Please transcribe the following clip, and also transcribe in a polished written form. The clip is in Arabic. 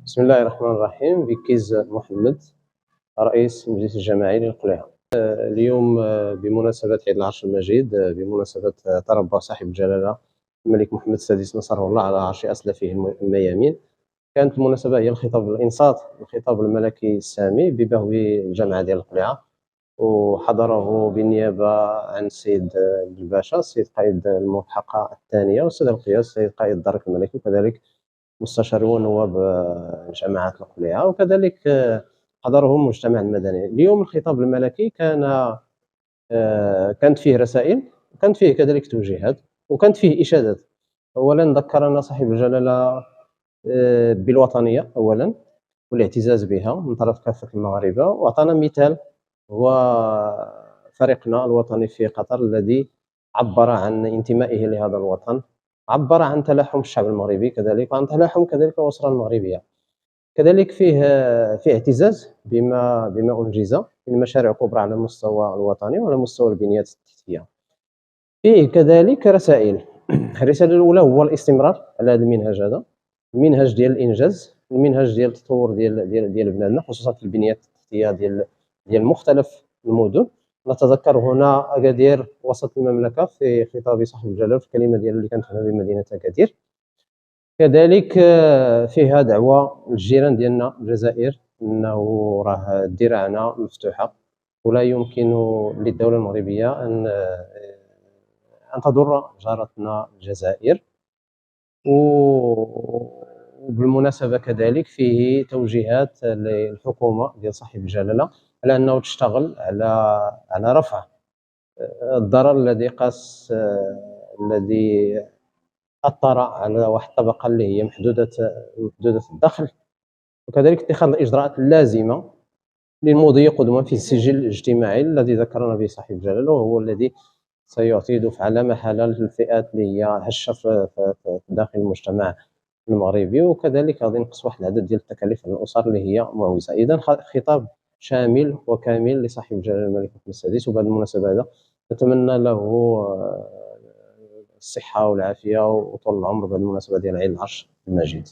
بسم الله الرحمن الرحيم. بكيز محمد، رئيس المجلس الجماعي للقليعة. اليوم بمناسبة عيد العرش المجيد، بمناسبة تربع صاحب الجلالة الملك محمد السادس نصره الله على عرش أسلافه الميامين، كانت المناسبة هي الخطاب الإنصات، الخطاب الملكي السامي ببهو الجامعة ديال القليعة، وحضره بالنيابة عن السيد الباشا، السيد قائد الملحقة الثانية، والسيد القياس السيد قائد الدرك الملكي، وكذلك مستشار ونواب جماعات القليعة، وكذلك حضرهم المجتمع المدني. اليوم الخطاب الملكي كانت فيه رسائل، وكانت فيه كذلك توجيهات، وكانت فيه إشادات. أولا ذكرنا صاحب الجلالة بالوطنية أولا والاعتزاز بها من طرف كافة المغاربة، وأعطانا مثال هو فريقنا الوطني في قطر الذي عبر عن انتمائه لهذا الوطن، عبر عن تلاحم الشعب المغربي كذلك، وعن تلاحم كذلك الأسرة المغربية. كذلك فيه اعتزاز بما أنجز من مشاريع كبرى على المستوى الوطني وعلى مستوى البنيات التحتية. فيه كذلك رسائل. الرسالة الأولى هو الاستمرار على هذا المنهج، هذا المنهج ديال الإنجاز، المنهج ديال التطور ديال بلادنا، خصوصا في البنيات التحتية ديال مختلف المدن. نتذكر هنا أكادير وسط المملكة في خطاب صاحب الجلالة في الكلمة ديالو اللي كانت هنا بمدينة أكادير. كذلك فيها دعوة للجيران ديالنا الجزائر أنه راه الذراعنا مفتوحة، ولا يمكن للدولة المغربية أن تضر جارتنا الجزائر. وبالمناسبة كذلك فيه توجيهات للحكومة ديال صاحب الجلالة على أنه تشتغل على رفع الضرر الذي أثر على واحد الطبقة اللي هي محدودة الدخل، وكذلك اتخاذ الإجراءات اللازمة للمضي قدما في السجل الاجتماعي الذي ذكرنا به صاحب الجلالة، وهو الذي سيعطي دفعة لا محالة للفئات اللي هي هشة في داخل المجتمع المغربي، وكذلك غادي ينقص واحد العدد ديال التكاليف على الأسر اللي هي معوزة. إذا خطاب شامل وكامل لصاحب الجلالة الملك محمد السادس، وبهذه المناسبة هذا نتمنى له الصحة والعافية وطول العمر بهذه المناسبة ديال عيد العرش المجيد.